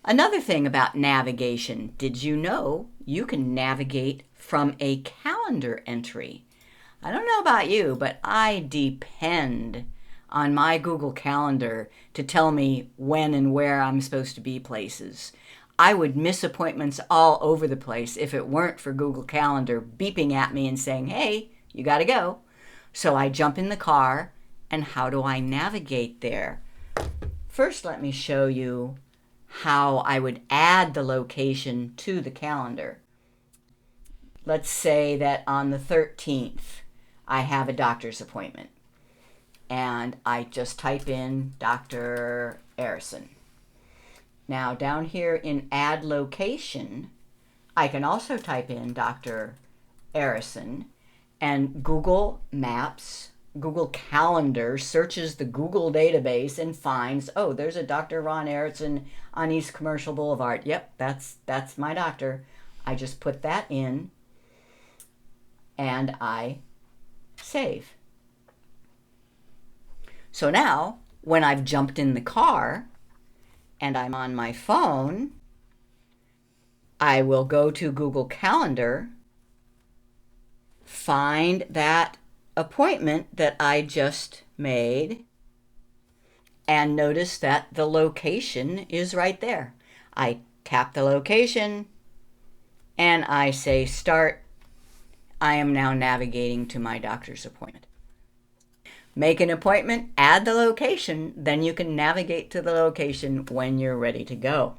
Another thing about navigation, did you know you can navigate from a calendar entry? I don't know about you, but I depend on my Google Calendar to tell me when and where I'm supposed to be places. I would miss appointments all over the place if it weren't for Google Calendar beeping at me and saying, hey, you got to go. So I jump in the car, and how do I navigate there? First, let me show you how I would add the location to the calendar. Let's say that on the 13th, I have a doctor's appointment, and I just type in Dr. Arison. Now down here in add location, I can also type in Dr. Arison, and Google Maps, Google Calendar searches the Google database and finds, oh, there's a Dr. Ron Arison on East Commercial Boulevard. Yep, that's my doctor. I just put that in and I save. So now, when I've jumped in the car and I'm on my phone, I will go to Google Calendar, find that appointment that I just made, and notice that the location is right there. I tap the location and I say start. I am now navigating to my doctor's appointment. Make an appointment, add the location, then you can navigate to the location when you're ready to go.